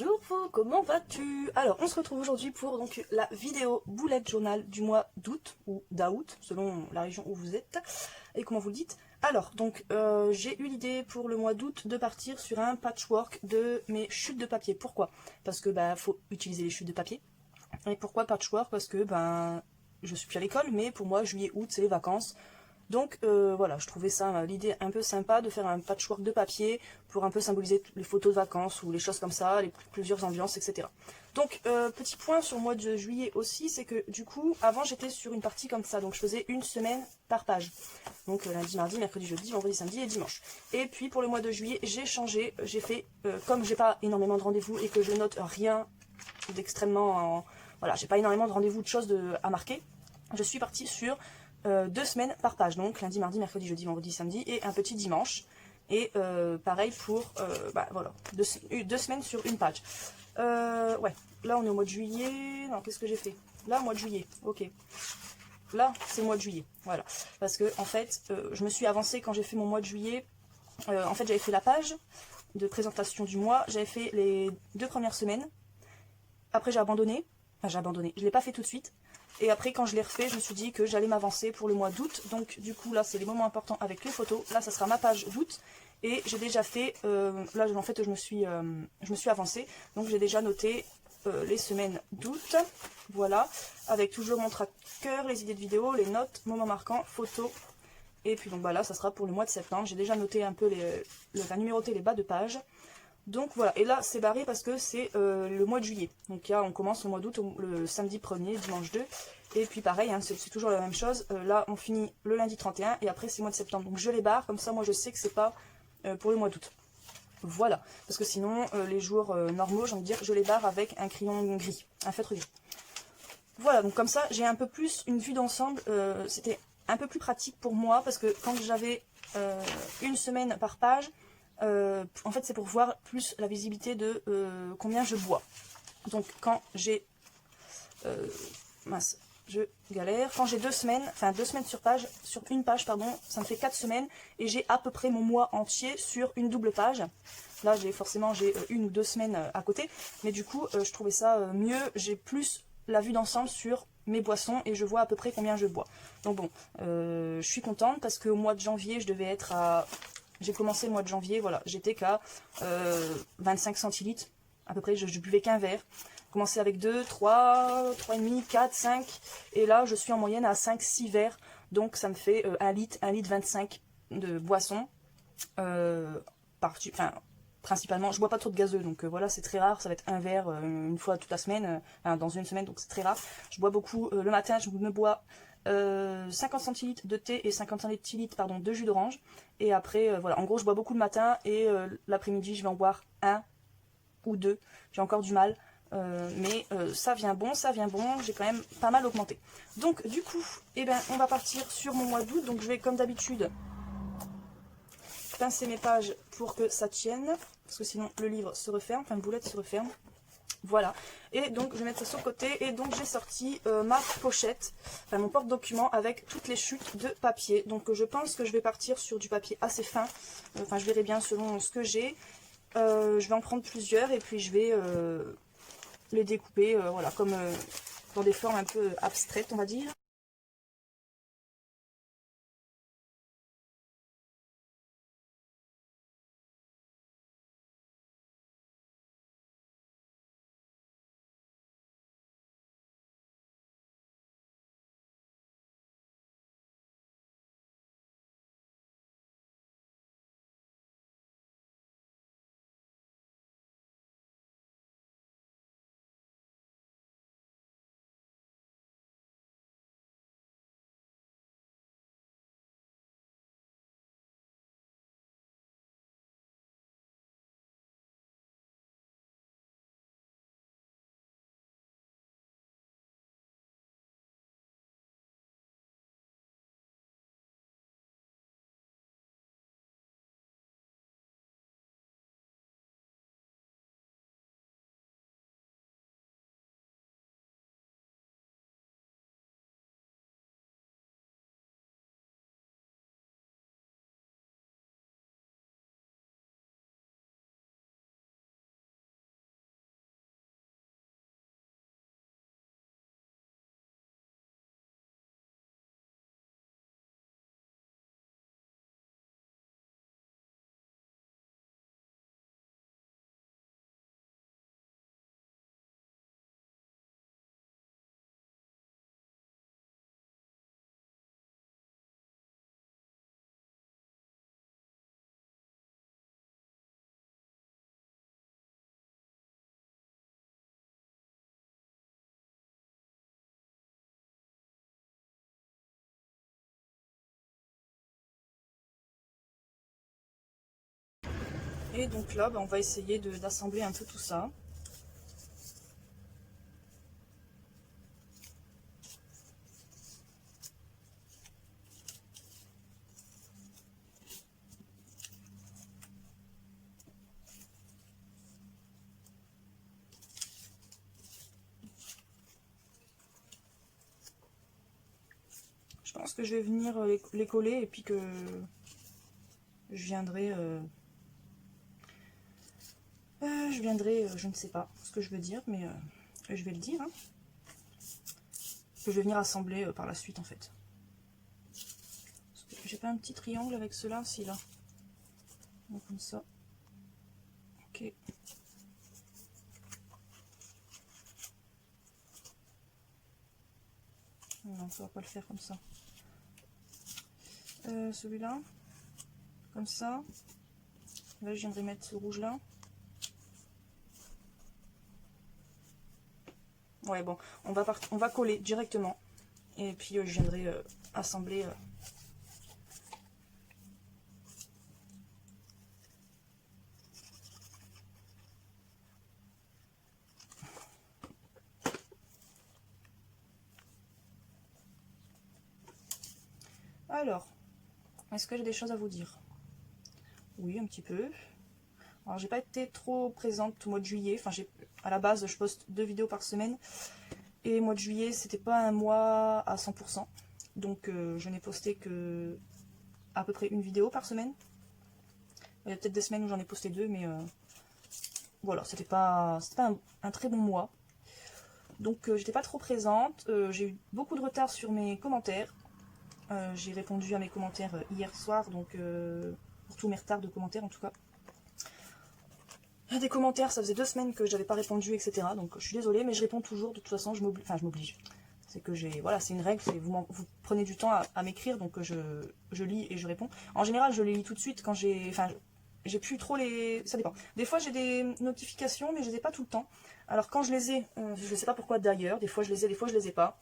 Bonjour vous, comment vas-tu? Alors on se retrouve aujourd'hui pour donc la vidéo bullet journal du mois d'août ou d'août selon la région où vous êtes et comment vous le dites. Alors donc j'ai eu l'idée pour le mois d'août de partir sur un patchwork de mes chutes de papier. Pourquoi? Parce que faut utiliser les chutes de papier. Et pourquoi patchwork? Parce que je suis plus à l'école, mais pour moi juillet août c'est les vacances. Donc voilà, je trouvais ça l'idée un peu sympa de faire un patchwork de papier pour un peu symboliser les photos de vacances ou les choses comme ça, plusieurs ambiances, etc. Donc petit point sur le mois de juillet aussi, c'est que du coup, avant j'étais sur une partie comme ça, donc je faisais une semaine par page. Donc lundi, mardi, mercredi, jeudi, vendredi, samedi et dimanche. Et puis pour le mois de juillet, j'ai changé, j'ai fait, comme j'ai pas énormément de rendez-vous et que je note rien d'extrêmement... Voilà, j'ai pas énormément de rendez-vous de choses à marquer, je suis partie sur 2 semaines par page, donc lundi, mardi, mercredi, jeudi, vendredi, samedi et un petit dimanche. Et pareil pour voilà, deux semaines sur une page. Ouais, là on est au mois de juillet. Non, qu'est-ce que j'ai fait? Là, mois de juillet, ok. Là, c'est le mois de juillet, voilà. Parce que en fait, je me suis avancée quand j'ai fait mon mois de juillet. En fait, j'avais fait la page de présentation du mois. J'avais fait les 2 premières semaines. Après, j'ai abandonné. Enfin, j'ai abandonné. Je ne l'ai pas fait tout de suite. Et après, quand je l'ai refait, je me suis dit que j'allais m'avancer pour le mois d'août. Donc, du coup, là, c'est les moments importants avec les photos. Là, ça sera ma page d'août. Et j'ai déjà fait... là, en fait, je me suis avancée. Donc, j'ai déjà noté les semaines d'août. Voilà. Avec toujours mon tracker, les idées de vidéo, les notes, moments marquants, photos. Et puis, donc, là, ça sera pour le mois de septembre. J'ai déjà noté un peu numéroter les bas de page. Donc voilà, et là c'est barré parce que c'est le mois de juillet. Donc là on commence au mois d'août, le samedi 1er, dimanche 2. Et puis pareil, hein, c'est toujours la même chose. Là on finit le lundi 31 et après c'est le mois de septembre. Donc je les barre, comme ça moi je sais que c'est pas pour le mois d'août. Voilà, parce que sinon les jours normaux, j'ai envie de dire, je les barre avec un crayon gris, un feutre gris. Voilà, donc comme ça j'ai un peu plus une vue d'ensemble. C'était un peu plus pratique pour moi parce que quand j'avais une semaine par page, en fait c'est pour voir plus la visibilité de combien je bois. Donc quand j'ai mince, je galère, quand j'ai 2 semaines, enfin 2 semaines sur une page pardon, ça me fait 4 semaines et j'ai à peu près mon mois entier sur une double page. Là j'ai forcément j'ai 1 ou 2 semaines à côté, mais du coup je trouvais ça mieux, j'ai plus la vue d'ensemble sur mes boissons et je vois à peu près combien je bois. Donc bon, je suis contente parce qu'au mois de janvier je devais être à... J'ai commencé le mois de janvier, voilà, j'étais qu'à 25 centilitres, à peu près, je buvais qu'un verre. Commencé avec 2, 3, 3,5, 4, 5, et là je suis en moyenne à 5, 6 verres, donc ça me fait 1 litre 25 de boisson, principalement, je bois pas trop de gazeux, donc voilà, c'est très rare, ça va être un verre une fois toute la semaine, dans une semaine, donc c'est très rare. Je bois beaucoup, le matin je me bois 50 centilitres de thé et 50 centilitres pardon, de jus d'orange. Et après, voilà, en gros, je bois beaucoup le matin et l'après-midi, je vais en boire 1 ou 2. J'ai encore du mal, mais ça vient bon, j'ai quand même pas mal augmenté. Donc, du coup, on va partir sur mon mois d'août. Donc, je vais, comme d'habitude, pincer mes pages pour que ça tienne, parce que sinon, le livre se referme, enfin, le boulette se referme. Voilà, et donc je vais mettre ça sur le côté, et donc j'ai sorti ma pochette, enfin mon porte-document avec toutes les chutes de papier. Donc je pense que je vais partir sur du papier assez fin, enfin je verrai bien selon ce que j'ai. Je vais en prendre plusieurs et puis je vais les découper, voilà, comme dans des formes un peu abstraites on va dire. Et donc là, on va essayer d'assembler un peu tout ça. Je pense que je vais venir les coller et puis que je viendrai... je ne sais pas ce que je veux dire, mais je vais le dire. Hein, que je vais venir assembler par la suite en fait. J'ai pas un petit triangle avec cela, si là. Donc, comme ça. Ok. Non, ça va pas le faire comme ça. Celui-là. Comme ça. Là, je viendrai mettre ce rouge-là. Ouais, bon, on va coller directement. Et puis, je viendrai assembler... Alors, est-ce que j'ai des choses à vous dire? Oui, un petit peu. Alors, j'ai pas été trop présente au mois de juillet. Enfin, à la base, je poste 2 vidéos par semaine. Et le mois de juillet, c'était pas un mois à 100%. Donc, je n'ai posté que à peu près une vidéo par semaine. Il y a peut-être des semaines où j'en ai posté 2, mais voilà, c'était pas un très bon mois. Donc, j'étais pas trop présente. J'ai eu beaucoup de retard sur mes commentaires. J'ai répondu à mes commentaires hier soir, donc pour tous mes retards de commentaires en tout cas. Des commentaires, ça faisait 2 semaines que j'avais pas répondu, etc. Donc je suis désolée, mais je réponds toujours. De toute façon, je m'oblige. C'est que voilà, c'est une règle. Vous prenez du temps à m'écrire, donc je lis et je réponds. En général, je les lis tout de suite quand j'ai plus trop les... Ça dépend. Des fois, j'ai des notifications, mais je les ai pas tout le temps. Alors quand je les ai, je sais pas pourquoi d'ailleurs. Des fois, je les ai, des fois, je les ai pas.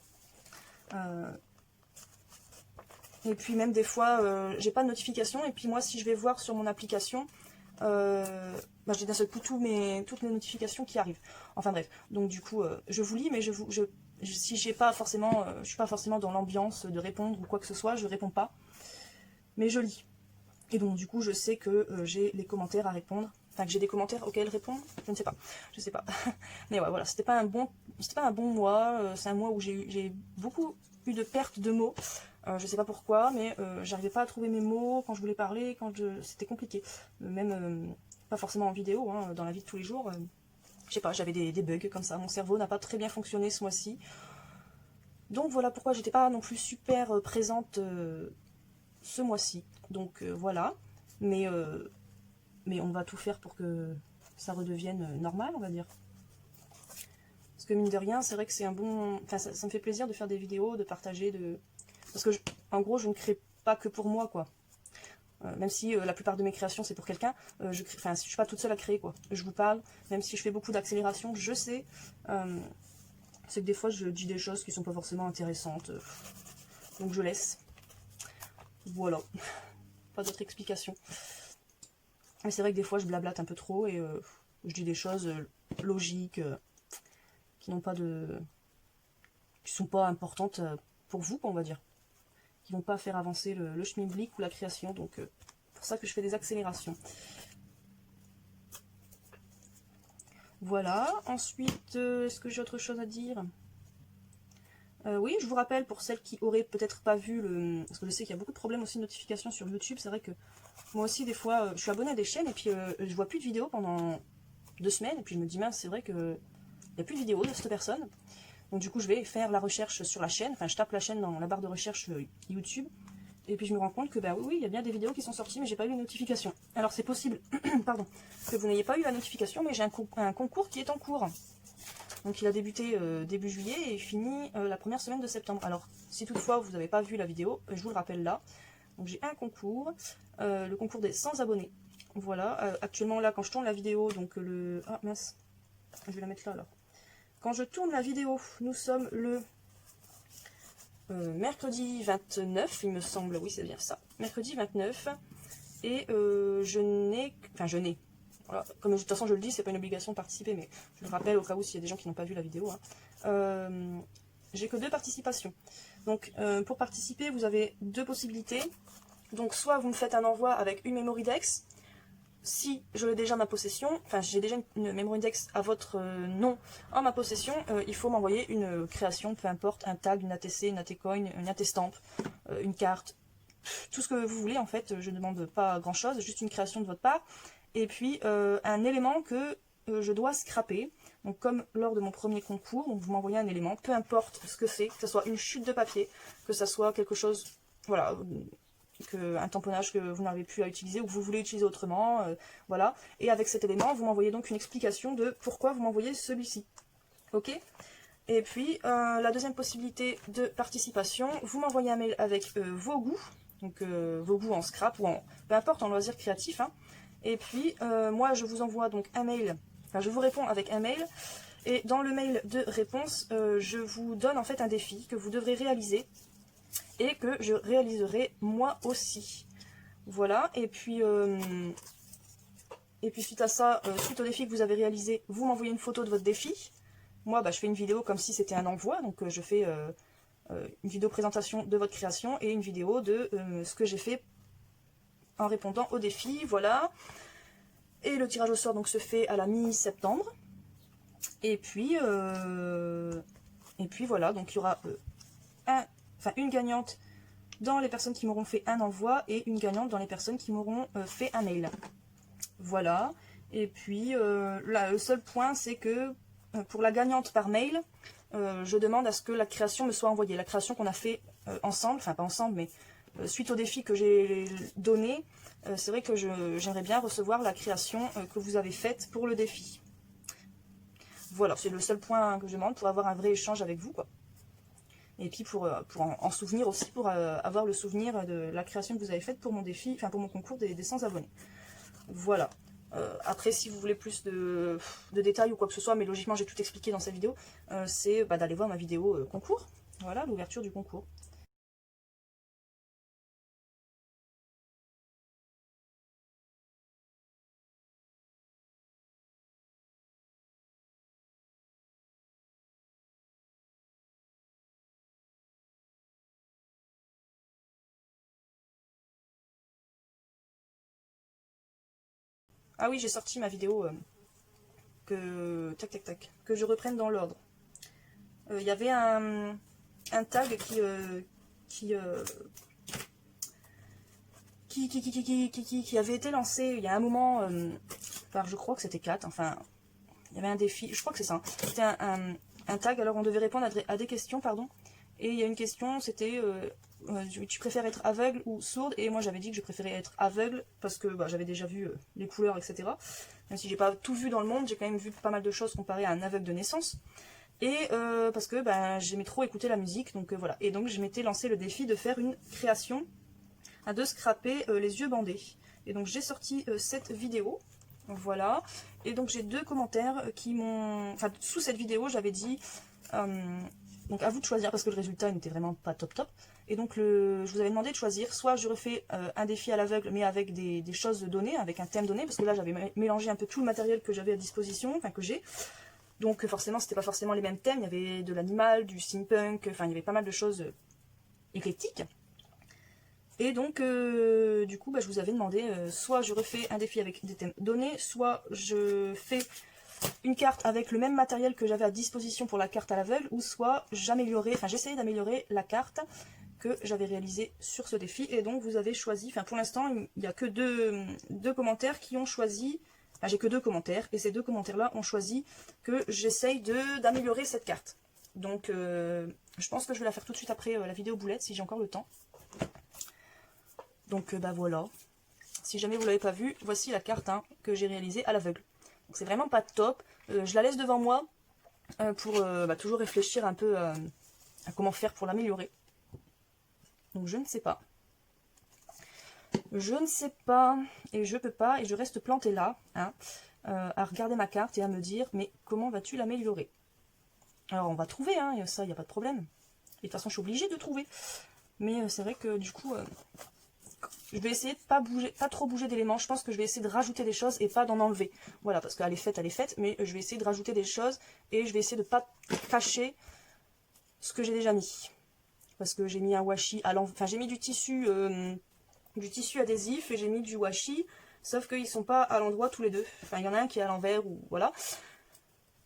Et puis même des fois, j'ai pas de notification. Et puis moi, si je vais voir sur mon application, j'ai d'un seul coup toutes les notifications qui arrivent. Enfin bref. Donc du coup, je vous lis, mais si j'ai pas forcément, je suis pas forcément dans l'ambiance de répondre ou quoi que ce soit, je réponds pas. Mais je lis. Et donc du coup, je sais que j'ai les commentaires à répondre. Enfin, que j'ai des commentaires auxquels répondre. Je ne sais pas. Je sais pas. Mais ouais, voilà. C'était pas un bon mois. C'est un mois où j'ai beaucoup eu de pertes de mots. Je sais pas pourquoi, mais j'arrivais pas à trouver mes mots quand je voulais parler, c'était compliqué. Même pas forcément en vidéo, hein, dans la vie de tous les jours. Je sais pas, j'avais des bugs comme ça. Mon cerveau n'a pas très bien fonctionné ce mois-ci. Donc voilà pourquoi j'étais pas non plus super présente ce mois-ci. Donc voilà. Mais on va tout faire pour que ça redevienne normal, on va dire. Parce que mine de rien, c'est vrai que c'est un bon... Enfin, ça me fait plaisir de faire des vidéos, de partager, Parce que, en gros, je ne crée pas que pour moi, quoi. Même si la plupart de mes créations, c'est pour quelqu'un, je suis pas toute seule à créer, quoi. Je vous parle, même si je fais beaucoup d'accélération, je sais. C'est que des fois, je dis des choses qui sont pas forcément intéressantes. Donc, je laisse. Voilà. Pas d'autre explication. Mais c'est vrai que des fois, je blablate un peu trop et je dis des choses logiques, qui n'ont pas de... qui sont pas importantes pour vous, on va dire. Qui vont pas faire avancer le schmilblick ou la création, donc pour ça que je fais des accélérations. Voilà, ensuite, est-ce que j'ai autre chose à dire? Oui, je vous rappelle, pour celles qui auraient peut-être pas vu parce que je sais qu'il y a beaucoup de problèmes aussi de notifications sur YouTube, c'est vrai que moi aussi, des fois, je suis abonnée à des chaînes et puis je vois plus de vidéos pendant 2 semaines, et puis je me dis, mince, c'est vrai qu'il n'y a plus de vidéos de cette personne. Donc du coup, je vais faire la recherche sur la chaîne, enfin je tape la chaîne dans la barre de recherche YouTube, et puis je me rends compte que oui, il y a bien des vidéos qui sont sorties, mais j'ai pas eu les notifications. Alors c'est possible, pardon, que vous n'ayez pas eu la notification, mais j'ai un concours qui est en cours. Donc il a débuté début juillet et fini la première semaine de septembre. Alors si toutefois vous n'avez pas vu la vidéo, je vous le rappelle là. Donc j'ai un concours, le concours des 100 abonnés. Voilà, actuellement là quand je tourne la vidéo, donc Ah mince, je vais la mettre là alors. Quand je tourne la vidéo, nous sommes le mercredi 29, il me semble, oui c'est bien ça. Mercredi 29, et je n'ai... Voilà. Comme de toute façon je le dis, c'est pas une obligation de participer, mais je le rappelle au cas où s'il y a des gens qui n'ont pas vu la vidéo. Hein. J'ai que 2 participations. Donc pour participer, vous avez 2 possibilités. Donc soit vous me faites un envoi avec une memory dex, si je l'ai déjà en ma possession, enfin j'ai déjà une memory index à votre nom en ma possession, il faut m'envoyer une création, peu importe, un tag, une ATC, une ATcoin, une ATstamp, une carte, tout ce que vous voulez en fait, je ne demande pas grand chose, juste une création de votre part, et puis un élément que je dois scraper, donc comme lors de mon premier concours, donc vous m'envoyez un élément, peu importe ce que c'est, que ce soit une chute de papier, que ce soit quelque chose, voilà, un tamponnage que vous n'arrivez plus à utiliser ou que vous voulez utiliser autrement, voilà. Et avec cet élément, vous m'envoyez donc une explication de pourquoi vous m'envoyez celui-ci. Ok. Et puis, la deuxième possibilité de participation, vous m'envoyez un mail avec vos goûts, donc vos goûts en scrap ou en, peu importe, en loisir créatif. Hein. Et puis, moi, je vous envoie donc un mail, enfin, je vous réponds avec un mail. Et dans le mail de réponse, je vous donne en fait un défi que vous devrez réaliser et que je réaliserai moi aussi. Voilà, et puis suite à ça, suite au défi que vous avez réalisé, vous m'envoyez une photo de votre défi. Moi, je fais une vidéo comme si c'était un envoi, donc je fais une vidéo présentation de votre création et une vidéo de ce que j'ai fait en répondant au défi, voilà. Et le tirage au sort donc se fait à la mi-septembre. Et puis voilà, donc il y aura une gagnante dans les personnes qui m'auront fait un envoi et une gagnante dans les personnes qui m'auront fait un mail. Voilà. Et puis là, le seul point, c'est que pour la gagnante par mail, je demande à ce que la création me soit envoyée. La création qu'on a fait ensemble, enfin pas ensemble, mais suite au défi que j'ai donné, c'est vrai que j'aimerais bien recevoir la création que vous avez faite pour le défi. Voilà, c'est le seul point que je demande pour avoir un vrai échange avec vous, quoi. Et puis pour en souvenir aussi, pour avoir le souvenir de la création que vous avez faite pour mon défi, enfin pour mon concours des 100 abonnés. Voilà. Après, si vous voulez plus de détails ou quoi que ce soit, mais logiquement j'ai tout expliqué dans cette vidéo, c'est d'aller voir ma vidéo concours. Voilà, l'ouverture du concours. Ah oui, j'ai sorti ma vidéo que je reprenne dans l'ordre. Il y avait un tag qui avait été lancé il y a un moment par, je crois que c'était 4, enfin il y avait un défi, je crois que c'est ça, hein. C'était un tag, alors on devait répondre à des questions, pardon, et il y a une question, c'était tu préfères être aveugle ou sourde, et moi j'avais dit que je préférais être aveugle parce que j'avais déjà vu les couleurs, etc. Même si j'ai pas tout vu dans le monde, j'ai quand même vu pas mal de choses comparé à un aveugle de naissance. Et parce que j'aimais trop écouter la musique, donc voilà. Et donc je m'étais lancé le défi de faire une création, de scraper les yeux bandés. Et donc j'ai sorti cette vidéo, voilà. Et donc j'ai 2 commentaires qui m'ont... Enfin, sous cette vidéo, j'avais dit... donc à vous de choisir, parce que le résultat n'était vraiment pas top top. Et donc je vous avais demandé de choisir, soit je refais un défi à l'aveugle, mais avec des choses données, avec un thème donné, parce que là j'avais mélangé un peu tout le matériel que j'avais à disposition, enfin que j'ai. Donc forcément, c'était pas forcément les mêmes thèmes, il y avait de l'animal, du steampunk, enfin il y avait pas mal de choses éclectiques. Et donc, du coup, je vous avais demandé, soit je refais un défi avec des thèmes donnés, soit je fais une carte avec le même matériel que j'avais à disposition pour la carte à l'aveugle, ou soit j'essayais d'améliorer la carte que j'avais réalisée sur ce défi. Et donc, vous avez choisi, pour l'instant, il n'y a que deux commentaires qui ont choisi... J'ai que 2 commentaires, et ces 2 commentaires-là ont choisi que j'essaye d'améliorer cette carte. Donc, je pense que je vais la faire tout de suite après la vidéo boulette, si j'ai encore le temps. Donc, voilà. Si jamais vous ne l'avez pas vue, voici la carte que j'ai réalisée à l'aveugle. Donc, c'est vraiment pas top. Je la laisse devant moi pour toujours réfléchir un peu à comment faire pour l'améliorer. Donc, je ne sais pas. Je ne sais pas, et je peux pas, et je reste plantée là, à regarder ma carte et à me dire, mais comment vas-tu l'améliorer? Alors on va trouver, ça, il n'y a pas de problème. Et de toute façon, je suis obligée de trouver. Mais c'est vrai que du coup, je vais essayer de pas trop bouger d'éléments. Je pense que je vais essayer de rajouter des choses et pas d'en enlever. Voilà, parce qu'elle est faite, mais je vais essayer de rajouter des choses et je vais essayer de pas cacher ce que j'ai déjà mis. Parce que j'ai mis un washi à l'envers, enfin j'ai mis du tissu adhésif et j'ai mis du washi, sauf qu'ils sont pas à l'endroit tous les deux. Enfin, il y en a un qui est à l'envers, ou voilà.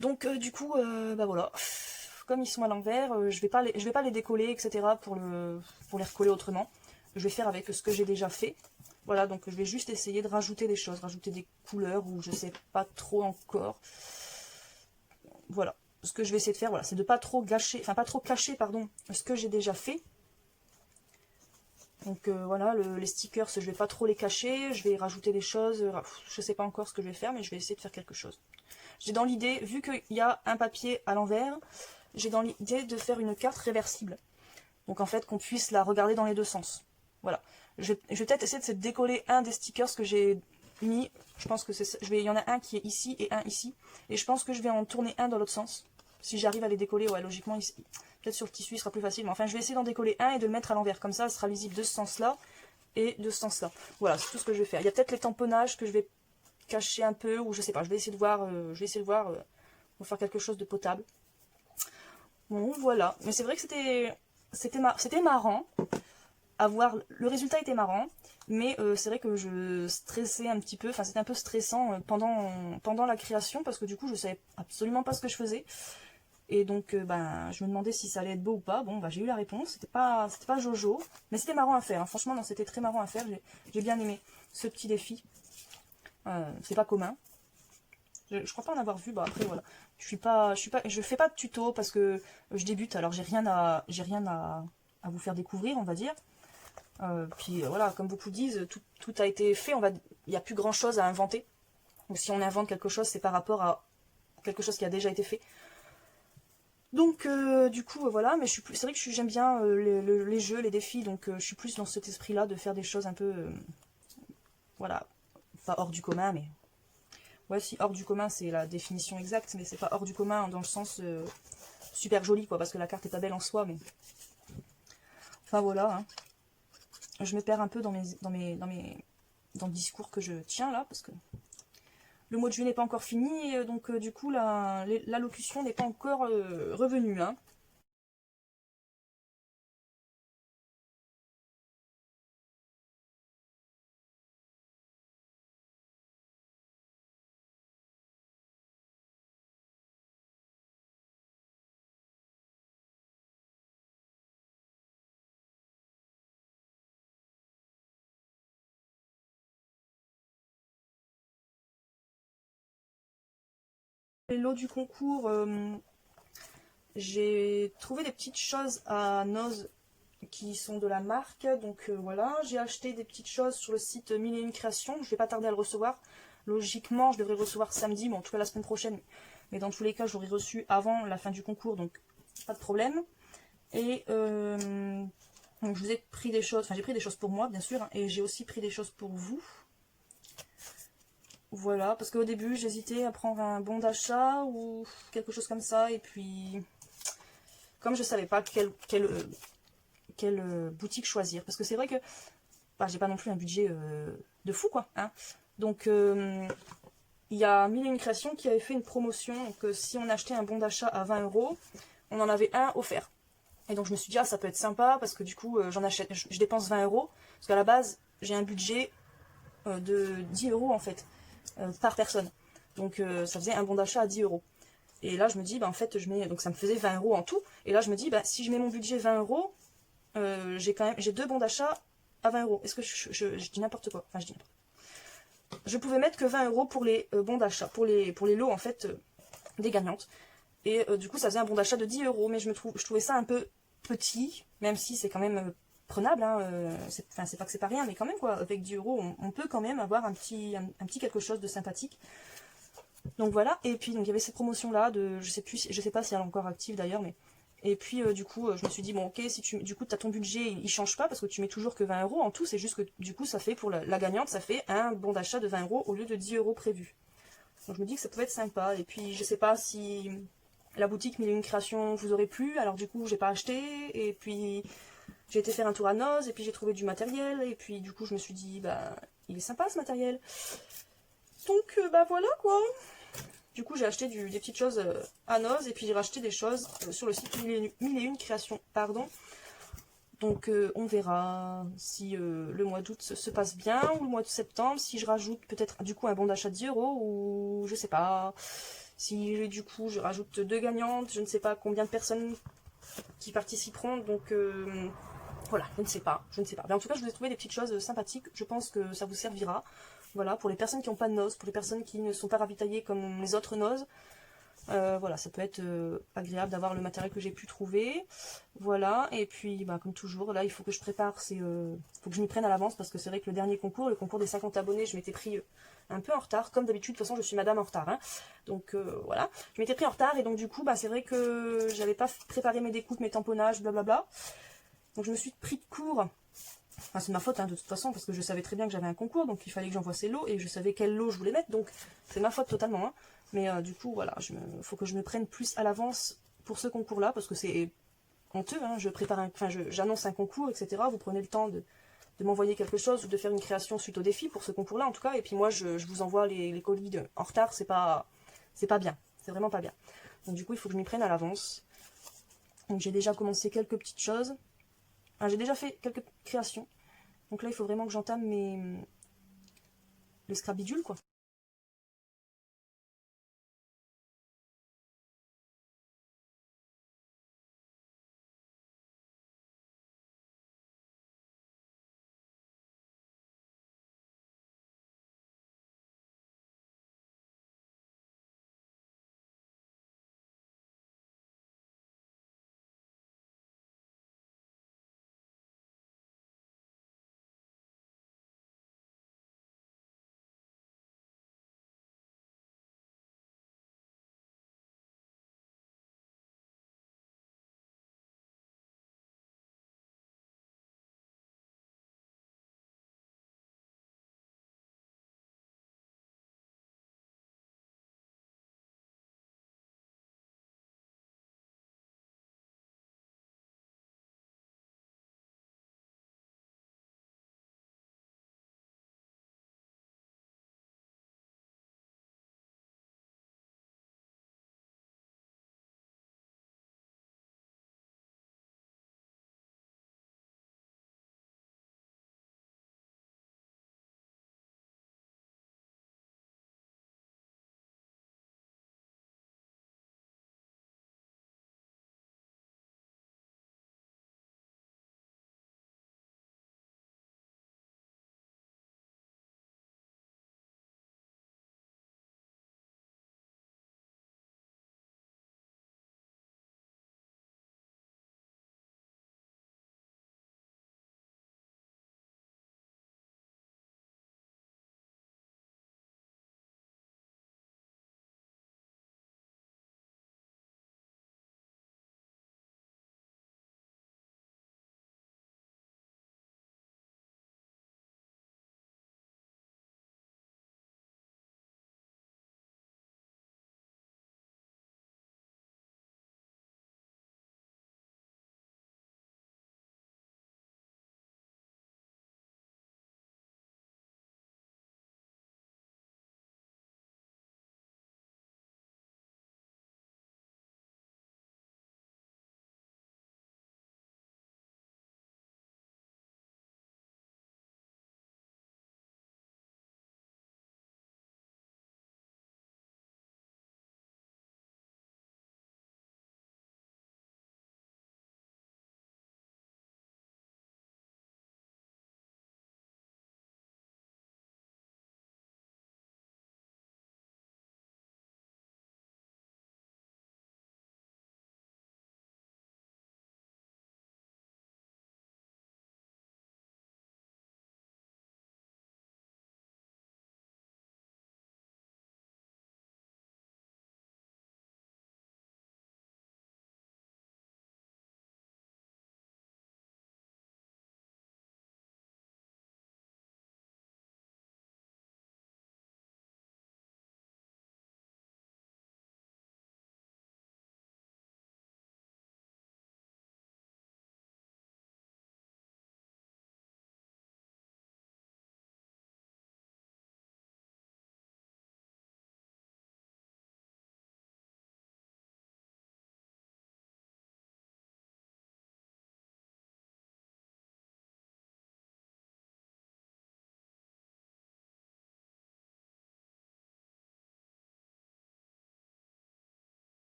Donc du coup, bah voilà. Comme ils sont à l'envers, je vais pas les décoller, etc. pour les recoller autrement. Je vais faire avec ce que j'ai déjà fait. Voilà, donc je vais juste essayer de rajouter des choses, rajouter des couleurs ou je sais pas trop encore. Voilà. Ce que je vais essayer de faire, voilà, c'est de pas trop gâcher, enfin pas trop cacher, pardon, ce que j'ai déjà fait. Donc voilà, les stickers, je vais pas trop les cacher, je vais rajouter des choses, je sais pas encore ce que je vais faire, mais je vais essayer de faire quelque chose. J'ai dans l'idée, vu qu'il y a un papier à l'envers, j'ai dans l'idée de faire une carte réversible. Donc en fait, qu'on puisse la regarder dans les deux sens. Voilà. Je vais peut-être essayer de décoller un des stickers que j'ai mis. Je pense que c'est, il y en a un qui est ici et un ici. Et je pense que je vais en tourner un dans l'autre sens. Si j'arrive à les décoller, ouais, logiquement, peut-être sur le tissu, il sera plus facile. Mais enfin, je vais essayer d'en décoller un et de le mettre à l'envers. Comme ça, elle sera lisible de ce sens-là et de ce sens-là. Voilà, c'est tout ce que je vais faire. Il y a peut-être les tamponnages que je vais cacher un peu, ou je sais pas. Je vais essayer de voir. Pour faire quelque chose de potable. Bon, voilà. Mais c'est vrai que c'était marrant à voir. Le résultat était marrant. Mais c'est vrai que je stressais un petit peu, enfin c'était un peu stressant pendant la création parce que du coup je savais absolument pas ce que je faisais. Et donc ben, je me demandais si ça allait être beau ou pas. Bon, bah, j'ai eu la réponse, c'était pas Jojo, mais c'était marrant à faire. Hein. Franchement, non, c'était très marrant à faire, j'ai bien aimé ce petit défi. C'est pas commun. Je crois pas en avoir vu, bah après voilà. Je fais pas de tuto parce que je débute, alors j'ai rien à vous faire découvrir, on va dire. Puis voilà, comme beaucoup disent, tout a été fait, il n'y a plus grand chose à inventer. Ou si on invente quelque chose, c'est par rapport à quelque chose qui a déjà été fait. Donc du coup voilà, mais c'est vrai que j'aime bien les jeux, les défis, donc je suis plus dans cet esprit-là de faire des choses un peu, voilà, pas hors du commun, mais ouais, si hors du commun c'est la définition exacte, mais c'est pas hors du commun dans le sens super joli quoi, parce que la carte est pas belle en soi, mais enfin voilà. Hein. Je me perds un peu dans le discours que je tiens là, parce que le mois de juillet n'est pas encore fini, et donc du coup l'allocution n'est pas encore revenue. Hein. Les lots du concours, j'ai trouvé des petites choses à Noz qui sont de la marque, donc voilà, j'ai acheté des petites choses sur le site 1001 Créations, je vais pas tarder à le recevoir, logiquement je devrais le recevoir samedi, bon en tout cas la semaine prochaine, mais dans tous les cas j'aurai reçu avant la fin du concours, donc pas de problème. Et donc je vous ai pris des choses, enfin j'ai pris des choses pour moi bien sûr, hein, et j'ai aussi pris des choses pour vous. Voilà, parce qu'au début j'hésitais à prendre un bon d'achat ou quelque chose comme ça, et puis comme je savais pas quelle boutique choisir, parce que c'est vrai que bah, j'ai pas non plus un budget de fou quoi, hein. Donc il y a 1001 Créations qui avait fait une promotion, donc si on achetait un bon d'achat à 20 €, on en avait un offert. Et donc je me suis dit, ah ça peut être sympa, parce que du coup je dépense 20 €, parce qu'à la base j'ai un budget de 10 € en fait, par personne. Donc ça faisait un bon d'achat à 10 €. Et là je me dis, bah en fait donc ça me faisait 20 € en tout, et là je me dis, bah si je mets mon budget 20 €, j'ai deux bons d'achat à 20 €. Est-ce que je dis n'importe quoi? Enfin je dis n'importe quoi. Je pouvais mettre que 20 € pour les bons d'achat, pour les lots en fait des gagnantes. Et du coup, ça faisait un bon d'achat de 10 €. Mais je trouvais ça un peu petit, même si c'est quand même prenable. Hein, c'est pas que c'est pas rien, mais quand même, quoi. Avec 10 €, on peut quand même avoir un petit quelque chose de sympathique. Donc voilà. Et puis, donc il y avait cette promotion-là de, je sais pas si elle est encore active d'ailleurs, mais. Et puis, du coup, je me suis dit, bon, ok, si du coup, t'as ton budget, il change pas, parce que tu mets toujours que 20 € en tout. C'est juste que, du coup, ça fait, pour la gagnante, ça fait un bon d'achat de 20 € au lieu de 10 € prévu. Donc je me dis que ça pouvait être sympa. Et puis, je sais pas si la boutique 1001 Créations vous aurait plu, alors du coup j'ai pas acheté, et puis j'ai été faire un tour à Noz, et puis j'ai trouvé du matériel, et puis du coup je me suis dit, bah, il est sympa ce matériel. Donc, bah voilà quoi. Du coup, j'ai acheté des petites choses à Noz, et puis j'ai racheté des choses sur le site 1001 créations, pardon. Donc on verra si le mois d'août se passe bien, ou le mois de septembre, si je rajoute peut-être du coup un bon d'achat de 10 €, ou je sais pas, si du coup je rajoute 2 gagnantes, je ne sais pas combien de personnes qui participeront, donc voilà, je ne sais pas, Mais en tout cas, je vous ai trouvé des petites choses sympathiques, je pense que ça vous servira. Voilà, pour les personnes qui n'ont pas de noz, pour les personnes qui ne sont pas ravitaillées comme les autres noz, voilà, ça peut être agréable d'avoir le matériel que j'ai pu trouver. Voilà, et puis bah, comme toujours, là il faut que je prépare, faut que je m'y prenne à l'avance, parce que c'est vrai que le dernier concours, le concours des 50 abonnés, je m'étais pris un peu en retard, comme d'habitude. De toute façon je suis madame en retard, hein. Donc voilà, je m'étais pris en retard, et donc du coup bah, c'est vrai que j'avais pas préparé mes découpes, mes tamponnages, blablabla. Donc je me suis pris de court. Enfin, c'est ma faute hein, de toute façon, parce que je savais très bien que j'avais un concours, donc il fallait que j'envoie ces lots, et je savais quel lot je voulais mettre, donc c'est ma faute totalement, hein. Mais du coup, voilà, faut que je me prenne plus à l'avance pour ce concours-là, parce que c'est honteux, hein, j'annonce un concours, etc. Vous prenez le temps de m'envoyer quelque chose, ou de faire une création suite au défi pour ce concours-là, en tout cas, et puis moi, je vous envoie les colis en retard, c'est pas bien, c'est vraiment pas bien. Donc du coup, il faut que je m'y prenne à l'avance. Donc j'ai déjà commencé quelques petites choses. Enfin, j'ai déjà fait quelques créations. Donc là, il faut vraiment que j'entame les scrabidules, quoi.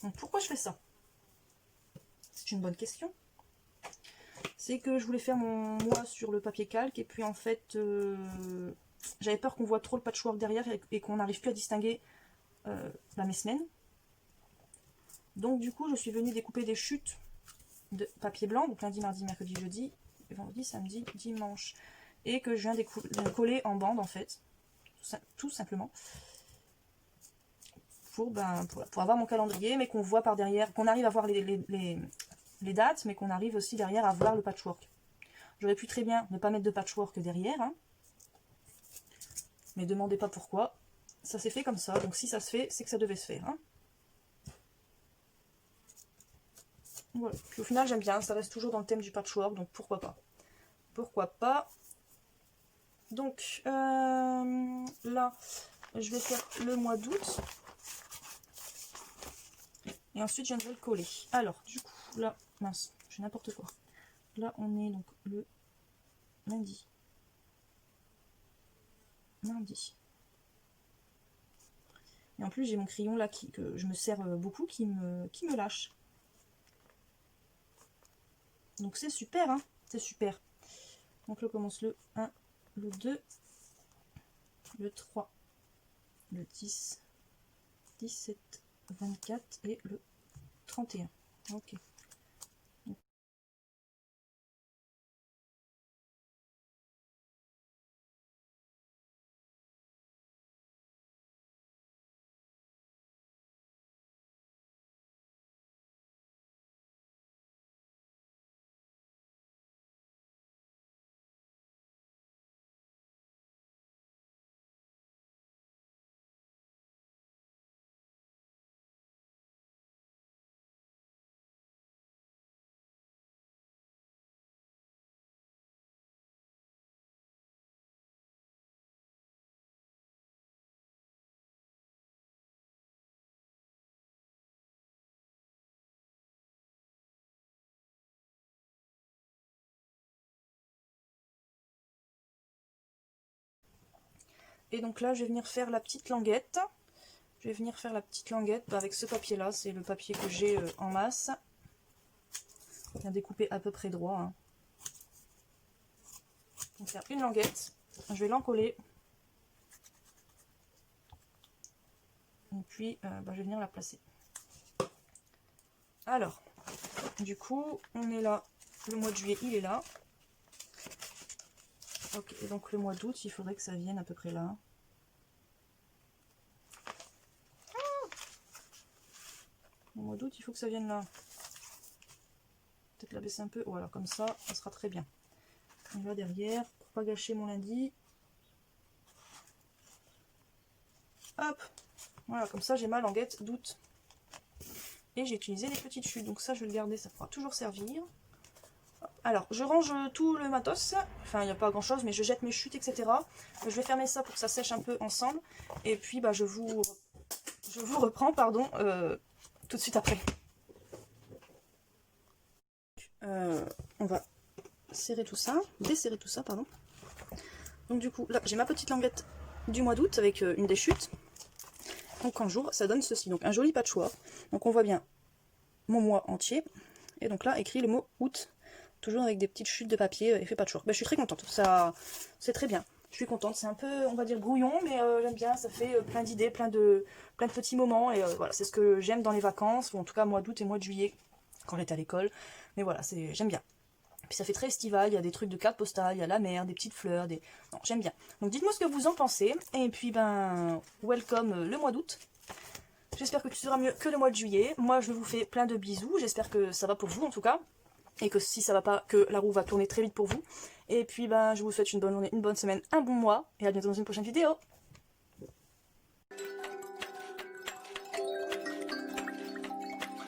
Donc pourquoi je fais ça? C'est une bonne question. C'est que je voulais faire mon mois sur le papier calque, et puis en fait, j'avais peur qu'on voit trop le patchwork derrière et qu'on n'arrive plus à distinguer mes semaines. Donc du coup, je suis venue découper des chutes de papier blanc, donc lundi, mardi, mercredi, jeudi, vendredi, samedi, dimanche, et que je viens de coller en bande en fait, tout simplement, pour avoir mon calendrier, mais qu'on voit par derrière, qu'on arrive à voir les dates, mais qu'on arrive aussi derrière à voir le patchwork. J'aurais pu très bien ne pas mettre de patchwork derrière, hein, mais demandez pas pourquoi, ça s'est fait comme ça, donc si ça se fait, c'est que ça devait se faire, hein. Voilà. Puis au final j'aime bien, ça reste toujours dans le thème du patchwork, donc pourquoi pas. Pourquoi pas. Donc là, je vais faire le mois d'août. Et ensuite je viendrai le coller. Alors du coup, là, mince, je fais n'importe quoi. Là on est donc le lundi. Lundi. Et en plus j'ai mon crayon là que je me sers beaucoup qui me lâche. Donc c'est super, hein, c'est super. Donc là, on commence le 1, le 2, le 3, le 10, 17, 24 et le 31. Ok. Et donc là, je vais venir faire la petite languette. Je vais venir faire la petite languette avec ce papier-là. C'est le papier que j'ai en masse. Bien découpé à peu près droit, hein. Je vais faire une languette. Je vais l'encoller. Et puis, je vais venir la placer. Alors, du coup, on est là. Le mois de juillet, il est là. Ok, et donc le mois d'août, il faudrait que ça vienne à peu près là. Le mois d'août, il faut que ça vienne là. Peut-être la baisser un peu. Voilà, comme ça sera très bien. On va derrière, pour pas gâcher mon lundi. Hop, voilà, comme ça j'ai ma languette d'août. Et j'ai utilisé les petites chutes, donc ça je vais le garder, ça pourra toujours servir. Alors, je range tout le matos, enfin il n'y a pas grand chose, mais je jette mes chutes, etc. Je vais fermer ça pour que ça sèche un peu ensemble, et puis je vous reprends, pardon, tout de suite après. On va serrer tout ça, desserrer tout ça, pardon. Donc du coup, là j'ai ma petite languette du mois d'août avec une des chutes. Donc en jour, ça donne ceci, donc un joli patchwork. Donc on voit bien mon mois entier, et donc là écrit le mot août, toujours avec des petites chutes de papier effet patchwork. Je suis très contente, ça c'est très bien. Je suis contente, c'est un peu, on va dire, brouillon, mais j'aime bien, ça fait plein d'idées, plein de petits moments, et voilà, c'est ce que j'aime dans les vacances, ou en tout cas mois d'août et mois de juillet, quand j'étais à l'école. Mais voilà, j'aime bien. Puis ça fait très estival, il y a des trucs de cartes postales, il y a la mer, des petites fleurs, non, j'aime bien. Donc dites-moi ce que vous en pensez, et puis welcome le mois d'août. J'espère que tu seras mieux que le mois de juillet. Moi je vous fais plein de bisous, j'espère que ça va pour vous en tout cas. Et que si ça va pas, que la roue va tourner très vite pour vous. Et puis je vous souhaite une bonne journée, une bonne semaine, un bon mois, et à bientôt dans une prochaine vidéo.